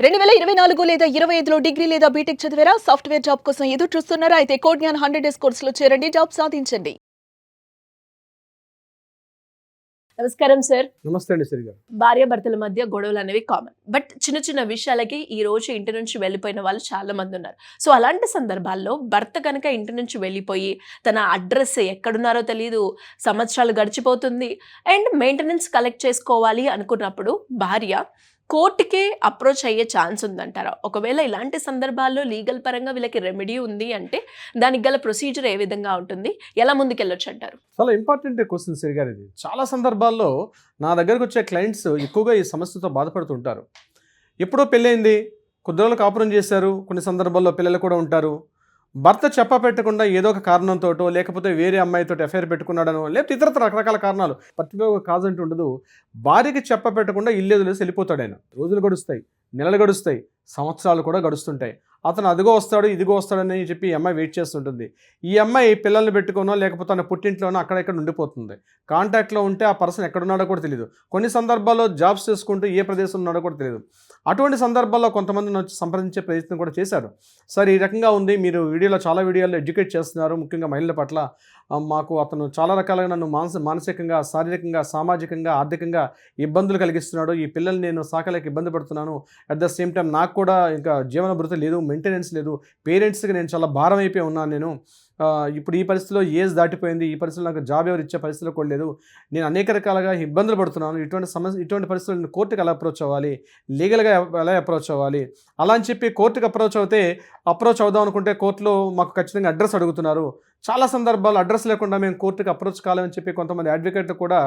2024 లేదా 25లో డిగ్రీ లేదా బీటెక్ చదివారా? సాఫ్ట్‌వేర్ జాబ్ కోసం ఎదురు చూస్తున్నారా? అయితే కోడ్ జ్ఞాన్ 100 డేస్ కోర్సులో చేరండి, జాబ్ సాధించండి. నమస్కారం సార్. నమస్తే అండి శ్రీ గారు. భార్యాభర్తల మధ్య గొడవలు అనేవి కామన్. బట్ చిన్న చిన్న విషయాలకి ఈ రోజు ఇంటి నుంచి వెళ్ళిపోయిన వాళ్ళు చాలా మంది ఉన్నారు. సో అలాంటి సందర్భాల్లో భర్త కనుక ఇంటి నుంచి వెళ్ళిపోయి తన అడ్రస్ ఎక్కడున్నారో తెలీదు, సంవత్సరాలు గడిచిపోతుంది అండ్ మెయింటెనెన్స్ కలెక్ట్ చేసుకోవాలి అనుకున్నప్పుడు భార్య కోర్టుకే అప్రోచ్ అయ్యే ఛాన్స్ ఉందంటారా? ఒకవేళ ఇలాంటి సందర్భాల్లో లీగల్ పరంగా వీళ్ళకి రెమెడీ ఉంది అంటే దానికి గల ప్రొసీజర్ ఏ విధంగా ఉంటుంది? ఎలా ముందుకెళ్ళొచ్చు అంటారు? చాలా ఇంపార్టెంట్ క్వశ్చన్ శ్రీ గారు. ఇది చాలా సందర్భాల్లో నా దగ్గరకు వచ్చే క్లయింట్స్ ఎక్కువగా ఈ సమస్యతో బాధపడుతుంటారు. ఎప్పుడో పెళ్ళైంది, కొద్ది రోజులు కాపురం చేశారు, కొన్ని సందర్భాల్లో పిల్లలు కూడా ఉంటారు. భర్త చెప్పపెట్టకుండా ఏదో ఒక కారణంతోటో లేకపోతే వేరే అమ్మాయితో అఫైర్ పెట్టుకున్నాడనో లేకపోతే ఇతరత్ర రకరకాల కారణాలు, పర్టికులర్గా కాజ్ అంటూ ఉండదు. భార్యకి చెప్పపెట్టకుండా ఇల్లు వదిలేసి వెళ్ళిపోతాడు ఆయన. రోజులు గడుస్తాయి, నెలలు గడుస్తాయి, సంవత్సరాలు కూడా గడుస్తుంటాయి. అతను అదిగో వస్తాడు ఇదిగో వస్తాడని చెప్పి ఈ అమ్మాయి వెయిట్ చేస్తుంటుంది. ఈ అమ్మాయి పిల్లల్ని పెట్టుకునో లేకపోతే తన పుట్టింట్లోనో అక్కడెక్కడ ఉండిపోతుంది. కాంటాక్ట్లో ఉంటే ఆ పర్సన్ ఎక్కడున్నాడో కూడా తెలియదు. కొన్ని సందర్భాల్లో జాబ్స్ చేసుకుంటూ ఏ ప్రదేశం ఉన్నాడో కూడా తెలియదు. అటువంటి సందర్భాల్లో కొంతమంది వచ్చి సంప్రదించే ప్రయత్నం కూడా చేశారు. సార్ ఈ రకంగా ఉంది, మీరు చాలా వీడియోలో ఎడ్యుకేట్ చేస్తున్నారు, ముఖ్యంగా మహిళల పట్ల. మాకు అతను చాలా రకాలుగా నన్ను మానసికంగా, శారీరకంగా, సామాజికంగా, ఆర్థికంగా ఇబ్బందులు కలిగిస్తున్నాడు. ఈ పిల్లల్ని నేను సాకలేక ఇబ్బంది పడుతున్నాను. అట్ ద సేమ్ టైం నాకు కూడా ఇంకా జీవన భృతి లేదు, మెయింటెనెన్స్ లేదు, పేరెంట్స్కి నేను చాలా భారం అయిపోయి ఉన్నాను. నేను ఇప్పుడు ఈ పరిస్థితిలో ఏజ్ దాటిపోయింది, ఈ పరిస్థితిలో నాకు జాబ్ ఎవరు ఇచ్చే పరిస్థితిలో కూడా లేదు. నేను అనేక రకాలుగా ఇబ్బందులు పడుతున్నాను. ఇటువంటి పరిస్థితుల్లో నేను కోర్టుకి ఎలా అప్రోచ్ అవ్వాలి, లీగల్గా ఎలా అప్రోచ్ అవ్వాలి, అలా అని చెప్పి కోర్టుకి అప్రోచ్ అవుదాం అనుకుంటే కోర్టులో మాకు ఖచ్చితంగా అడ్రస్ అడుగుతున్నారు. చాలా సందర్భాలు అడ్రస్ లేకుండా మేము కోర్టుకి అప్రోచ్ కాలేమని చెప్పి కొంతమంది అడ్వకేట్లు కూడా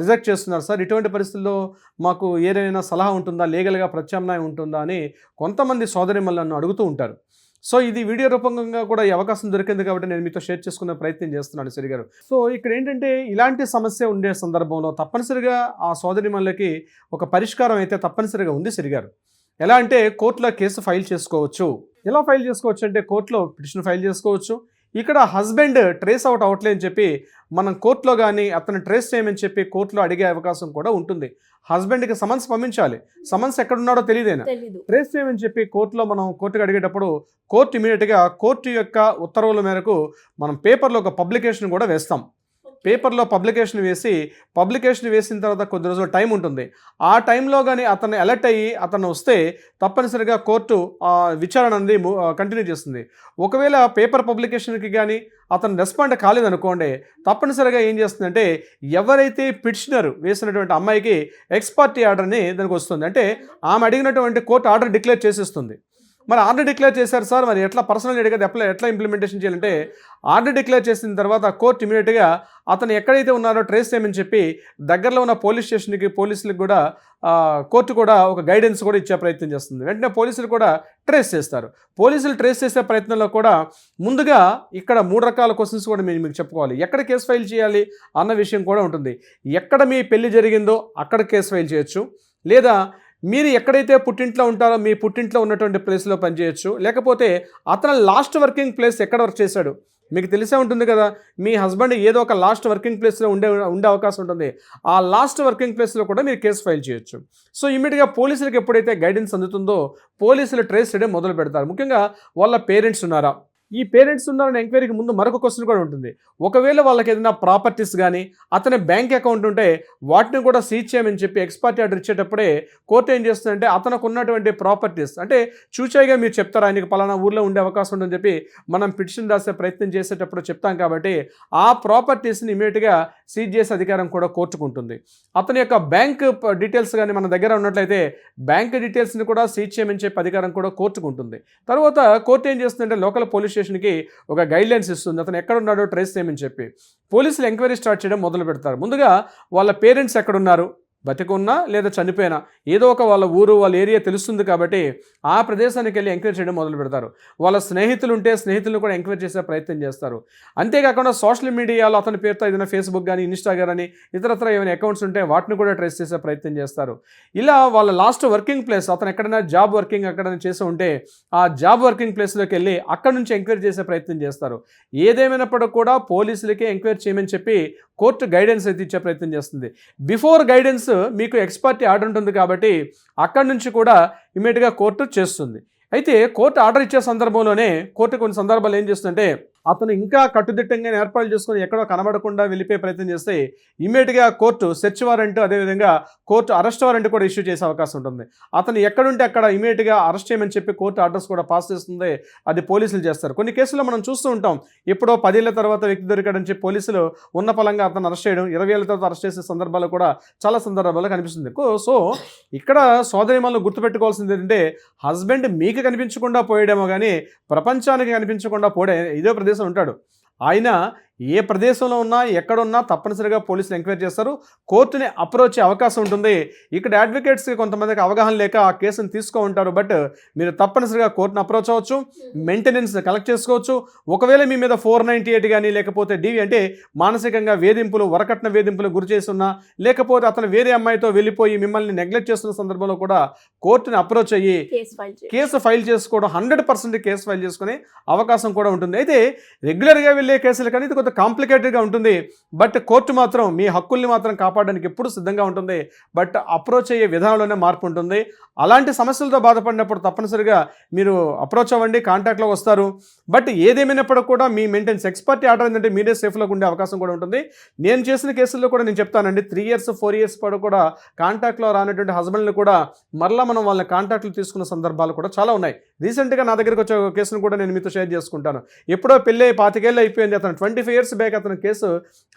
రిజెక్ట్ చేస్తున్నారు. సార్ ఇటువంటి పరిస్థితుల్లో మాకు ఏదైనా సలహా ఉంటుందా, లీగల్గా ప్రత్యామ్నాయం ఉంటుందా అని కొంతమంది సోదరిమణులను అడుగుతూ ఉంటారు. సో ఇది వీడియో రూపంగా కూడా ఈ అవకాశం దొరికింది కాబట్టి నేను మీతో షేర్ చేసుకునే ప్రయత్నం చేస్తున్నాను శ్రీ గారు. సో ఇక్కడ ఏంటంటే ఇలాంటి సమస్య ఉండే సందర్భంలో తప్పనిసరిగా ఆ సోదరిమణులకి ఒక పరిష్కారం అయితే తప్పనిసరిగా ఉంది శ్రీ గారు. ఎలా అంటే కోర్టులో కేసు ఫైల్ చేసుకోవచ్చు. ఎలా ఫైల్ చేసుకోవచ్చు అంటే కోర్టులో పిటిషన్ ఫైల్ చేసుకోవచ్చు. ఇక్కడ హస్బెండ్ ట్రేస్ అవుట్ అవ్వట్లేదని చెప్పి మనం కోర్టులో కానీ అతను ట్రేస్ చేయమని చెప్పి కోర్టులో అడిగే అవకాశం కూడా ఉంటుంది. హస్బెండ్కి సమన్స్ పంపించాలి, సమన్స్ ఎక్కడున్నాడో తెలియదేనా, ట్రేస్ చేయమని చెప్పి మనం కోర్టుకి అడిగేటప్పుడు కోర్టు ఇమీడియట్గా కోర్టు యొక్క ఉత్తర్వుల మేరకు మనం పేపర్లో ఒక పబ్లికేషన్ కూడా వేస్తాం. పేపర్లో పబ్లికేషన్ వేసిన తర్వాత కొద్ది రోజులు టైం ఉంటుంది. ఆ టైంలో కానీ అతను అలర్ట్ అయ్యి అతను వస్తే తప్పనిసరిగా కోర్టు విచారణ అనేది కంటిన్యూ చేస్తుంది. ఒకవేళ పేపర్ పబ్లికేషన్కి కానీ అతను రెస్పాండ్ కాలేదనుకోండి, తప్పనిసరిగా ఏం చేస్తుందంటే ఎవరైతే పిటిషనర్ వేసినటువంటి అమ్మాయికి ఎక్స్ పార్టీ ఆర్డర్ని దానికి వస్తుంది. అంటే ఆమె అడిగినటువంటి కోర్టు ఆర్డర్ డిక్లేర్ చేసేస్తుంది. మరి ఆర్డర్ డిక్లేర్ చేశారు సార్, మరి ఎట్లా పర్సనల్ అడిగేది ఎట్లా ఇంప్లిమెంటేషన్ చేయాలంటే ఆర్డర్ డిక్లేర్ చేసిన తర్వాత కోర్టు ఇమీడియట్గా అతను ఎక్కడైతే ఉన్నారో ట్రేస్ చేయమని చెప్పి దగ్గరలో ఉన్న పోలీస్ స్టేషన్కి పోలీసులకు కూడా కోర్టు కూడా ఒక గైడెన్స్ కూడా ఇచ్చే ప్రయత్నం చేస్తుంది. వెంటనే పోలీసులు కూడా ట్రేస్ చేస్తారు. పోలీసులు ట్రేస్ చేసే ప్రయత్నంలో కూడా ముందుగా ఇక్కడ 3 రకాల క్వశ్చన్స్ కూడా మీకు చెప్పుకోవాలి. ఎక్కడ కేసు ఫైల్ చేయాలి అన్న విషయం కూడా ఉంటుంది. ఎక్కడ మీ పెళ్లి జరిగిందో అక్కడ కేసు ఫైల్ చేయొచ్చు, లేదా మీరు ఎక్కడైతే పుట్టింట్లో ఉంటారో మీ పుట్టింట్లో ఉన్నటువంటి ప్లేస్లో పనిచేయచ్చు, లేకపోతే అతను లాస్ట్ వర్కింగ్ ప్లేస్ ఎక్కడ వర్క్ చేశాడు మీకు తెలిసే ఉంటుంది కదా. మీ హస్బెండ్ ఏదో ఒక లాస్ట్ వర్కింగ్ ప్లేస్లో ఉండే అవకాశం ఉంటుంది. ఆ లాస్ట్ వర్కింగ్ ప్లేస్లో కూడా మీరు కేసు ఫైల్ చేయొచ్చు. సో ఇమీడియట్గా పోలీసులకు ఎప్పుడైతే గైడెన్స్ అందుతుందో పోలీసులు ట్రేస్ చేయడం మొదలు పెడతారు. ముఖ్యంగా వాళ్ళ పేరెంట్స్ ఉన్నారా, ఈ పేరెంట్స్ ఉన్నారని ఎంక్వైరీకి ముందు మరొక క్వశ్చన్ కూడా ఉంటుంది. ఒకవేళ వాళ్ళకి ఏదైనా ప్రాపర్టీస్ కానీ అతని బ్యాంక్ అకౌంట్ ఉంటే వాటిని కూడా సీజ్ చేయమని చెప్పి ఎక్స్పర్ట్ ఆర్డర్ ఇచ్చేటప్పుడే కోర్టు ఏం చేస్తుందంటే అతనికి ఉన్నటువంటి ప్రాపర్టీస్ అంటే చూచాయిగా మీరు చెప్తారు ఆయనకి పలానా ఊర్లో ఉండే అవకాశం ఉందని చెప్పి మనం పిటిషన్ రాసే ప్రయత్నం చేసేటప్పుడు చెప్తాం. కాబట్టి ఆ ప్రాపర్టీస్ని ఇమీడియట్గా సీజ్ చేసే అధికారం కూడా కోర్టుకు ఉంటుంది. అతని యొక్క బ్యాంక్ డీటెయిల్స్ కానీ మన దగ్గర ఉన్నట్లయితే బ్యాంక్ డీటెయిల్స్ని కూడా సీజ్ చేయమని చెప్పి అధికారం కూడా కోర్టుకు ఉంటుంది. తర్వాత కోర్టు ఏం చేస్తుందంటే లోకల్ పోలీస్ స్టేషన్కి ఒక గైడ్లైన్స్ ఇస్తుంది, అతను ఎక్కడ ఉన్నాడో ట్రేస్ చేయమని చెప్పి. పోలీసులు ఎంక్వైరీ స్టార్ట్ చేయడం మొదలు పెడతారు. ముందుగా వాళ్ళ పేరెంట్స్ ఎక్కడున్నారు, బతికున్నా లేదా చనిపోయినా ఏదో ఒక వాళ్ళ ఊరు వాళ్ళ ఏరియా తెలుస్తుంది కాబట్టి ఆ ప్రదేశానికి వెళ్ళి ఎంక్వైరీ చేయడం మొదలు పెడతారు. వాళ్ళ స్నేహితులు ఉంటే స్నేహితులను కూడా ఎంక్వైరీ చేసే ప్రయత్నం చేస్తారు. అంతేకాకుండా సోషల్ మీడియాలో అతని పేరుతో ఏదైనా ఫేస్బుక్ కానీ ఇన్స్టాగ్రామ్ కానీ ఇతరత్ర ఏమైనా అకౌంట్స్ ఉంటే వాటిని కూడా ట్రేస్ చేసే ప్రయత్నం చేస్తారు. ఇలా వాళ్ళ లాస్ట్ వర్కింగ్ ప్లేస్ అతను ఎక్కడైనా జాబ్ వర్కింగ్ ఎక్కడైనా చేసి ఉంటే ఆ జాబ్ వర్కింగ్ ప్లేస్లోకి వెళ్ళి అక్కడ నుంచి ఎంక్వైరీ చేసే ప్రయత్నం చేస్తారు. ఏదేమైనప్పటికీ కూడా పోలీసులకే ఎంక్వైరీ చేయమని చెప్పి కోర్టు గైడెన్స్ అయితే ఇచ్చే ప్రయత్నం చేస్తుంది. బిఫోర్ గైడెన్స్ మీకు ఎక్స్ పార్టీ ఆర్డర్ ఉంటుంది కాబట్టి అక్కడి నుంచి కూడా ఇమీడియట్గా కోర్టు చేస్తుంది. అయితే కోర్టు ఆర్డర్ ఇచ్చే సందర్భంలోనే కోర్టు కొన్ని సందర్భాలు ఏం చేస్తుందంటే అతను ఇంకా కట్టుదిట్టంగా ఏర్పాట్లు చేసుకుని ఎక్కడో కనబడకుండా వెళ్ళిపోయే ప్రయత్నం చేస్తే ఇమ్మీడియట్గా కోర్టు సెర్చ్ వారెంట్ అదేవిధంగా కోర్టు అరెస్ట్ వారెంట్ కూడా ఇష్యూ చేసే అవకాశం ఉంటుంది. అతను ఎక్కడుంటే అక్కడ ఇమ్మీడియట్గా అరెస్ట్ చేయమని చెప్పి కోర్టు ఆర్డర్స్ కూడా పాస్ చేస్తుంది. అది పోలీసులు చేస్తారు. కొన్ని కేసుల్లో మనం చూస్తూ ఉంటాం, ఎప్పుడో 10 ఏళ్ల తర్వాత వ్యక్తి దొరికాడని చెప్పి పోలీసులు ఉన్న పలంగా అతను అరెస్ట్ చేయడం, 20 ఏళ్ల తర్వాత అరెస్ట్ చేసే సందర్భాలు కూడా చాలా సందర్భాల్లో కనిపిస్తుంది. సో ఇక్కడ సోదరిమణులు గుర్తుపెట్టుకోవాల్సింది ఏంటంటే హస్బెండ్ మీకు కనిపించకుండా పోయాడేమో కానీ ప్రపంచానికి కనిపించకుండా పోయాడే ఇదే ప్రదేశం ఉంటాడు. ఆయన ఏ ప్రదేశంలో ఉన్నా ఎక్కడున్నా తప్పనిసరిగా పోలీసులు ఎంక్వైరీ చేస్తారు. కోర్టుని అప్రోచ్ అయ్యే అవకాశం ఉంటుంది. ఇక్కడ అడ్వకేట్స్కి కొంతమందికి అవగాహన లేక ఆ కేసును తీసుకో ఉంటారు. బట్ మీరు తప్పనిసరిగా కోర్టును అప్రోచ్ అవ్వచ్చు, మెయింటెనెన్స్ కలెక్ట్ చేసుకోవచ్చు. ఒకవేళ మీ మీద 498 కానీ లేకపోతే డివి అంటే మానసికంగా వేధింపులు, వరకట్న వేధింపులు గురి చేస్తున్నా, లేకపోతే అతను వేరే అమ్మాయితో వెళ్ళిపోయి మిమ్మల్ని నెగ్లెక్ట్ చేస్తున్న సందర్భంలో కూడా కోర్టుని అప్రోచ్ అయ్యి కేసు ఫైల్ చేసుకోవడం 100% కేసు ఫైల్ చేసుకునే అవకాశం కూడా ఉంటుంది. అయితే రెగ్యులర్గా వెళ్ళే కేసులు కానీ ఇది కొంత కాంప్లికేటెడ్గా ఉంటుంది. బట్ కోర్టు మాత్రం మీ హక్కుల్ని మాత్రం కాపాడడానికి ఎప్పుడు సిద్ధంగా ఉంటుంది. బట్ అప్రోచ్ అయ్యే విధానంలోనే మార్పు ఉంటుంది. అలాంటి సమస్యలతో బాధపడినప్పుడు తప్పనిసరిగా మీరు అప్రోచ్ అవ్వండి, కాంటాక్ట్లో వస్తారు. బట్ ఏదేమైనప్పుడు కూడా మీ మెయింటెనెన్స్ ఎక్స్పర్ట్ ఆర్డర్ ఏంటంటే మీరే సేఫ్లో ఉండే అవకాశం కూడా ఉంటుంది. నేను చేసిన కేసుల్లో కూడా నేను చెప్తానండి, 3 years 4 years పాటు కూడా కాంటాక్ట్లో రానటువంటి హస్బెండ్లు కూడా మరలా మనం వాళ్ళ కాంటాక్ట్లు తీసుకున్న సందర్భాలు కూడా చాలా ఉన్నాయి. రీసెంట్గా నా దగ్గరికి వచ్చే కేసును కూడా నేను మీతో షేర్ చేసుకుంటాను. ఎప్పుడో పెళ్ళి 25 ఏళ్ళు అయిపోయింది, అతను 25 years బ్యాక్ అతను కేసు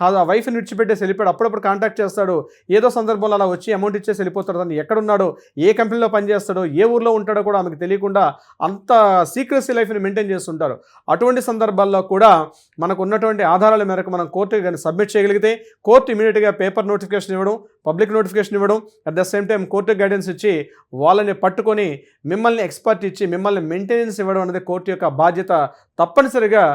ఆ వైఫ్ని విడిచిపెట్టేసి వెళ్ళిపోయాడు. అప్పుడప్పుడు కాంటాక్ట్ చేస్తాడు, ఏదో సందర్భంలో అలా వచ్చి అమౌంట్ ఇచ్చేసి వెళ్ళిపోతాడు. అతను ఎక్కడున్నాడో, ఏ కంపెనీలో పనిచేస్తాడో, ఏ ఊర్లో ఉంటాడో కూడా ఆమెకు తెలియకుండా అంత సీక్రెసీ లైఫ్ని మెయింటైన్ చేస్తుంటారు. అటువంటి సందర్భాల్లో కూడా మనకు ఉన్నటువంటి ఆధారాల మేరకు మనం కోర్టుకి కానీ సబ్మిట్ చేయగలిగితే కోర్టు ఇమీడియట్గా పేపర్ నోటిఫికేషన్ ఇవ్వడం, పబ్లిక్ నోటిఫికేషన్ ఇవ్వడం, at the same time court guidance ఇచ్చి వాళ్ళని పట్టుకొని మిమ్మల్ని ఎక్స్పర్ట్ ఇచ్చి మిమ్మల్ని మెయింటెనెన్స్ ఇవ్వడం అనేది కోర్టు యొక్క బాధ్యత. తప్పనిసరిగా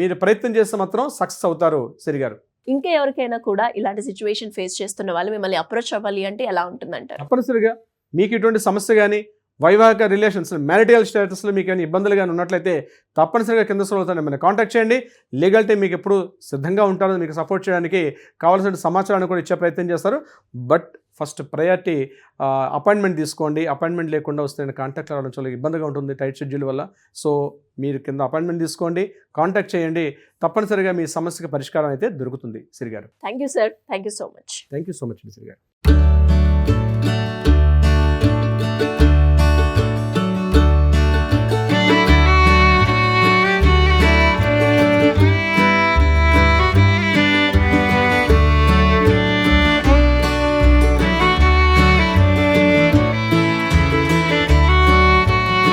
మీరు ప్రయత్నం చేస్తే మాత్రం సక్సెస్ అవుతారు సిరి గారు. ఇంకా ఎవరికైనా కూడా ఇలాంటి సిచ్యువేషన్ ఫేస్ చేస్తున్న వాళ్ళు మిమ్మల్ని అప్రోచ్ అవ్వాలి అంటే ఎలా ఉంటుందంటారు? తప్పనిసరిగా మీకు ఇటువంటి సమస్య కానీ వైవాహిక రిలేషన్స్ మ్యారిటల్ స్టేటస్లో మీకు ఏమైనా ఇబ్బందులు కానీ ఉన్నట్లయితే తప్పనిసరిగా కింద స్క్రోల్ మిమ్మల్ని కాంటాక్ట్ చేయండి. లీగల్ టీం మీకు ఎప్పుడు సిద్ధంగా ఉంటారో మీకు సపోర్ట్ చేయడానికి కావాల్సిన సమాచారాన్ని కూడా ఇచ్చే ప్రయత్నం చేస్తారు. బట్ ఫస్ట్ ప్రయారిటీ అపాయింట్మెంట్ తీసుకోండి. అపాయింట్మెంట్ లేకుండా వస్తే కాంటాక్ట్ రావడం చాలా ఇబ్బందిగా ఉంటుంది టైట్ షెడ్యూల్ వల్ల. సో మీరు కింద అపాయింట్మెంట్ తీసుకోండి, కాంటాక్ట్ చేయండి. తప్పనిసరిగా మీ సమస్యకి పరిష్కారం అయితే దొరుకుతుంది సిరి గారు. Thank you sir, thank you so much. Thank you so much Siri గారు.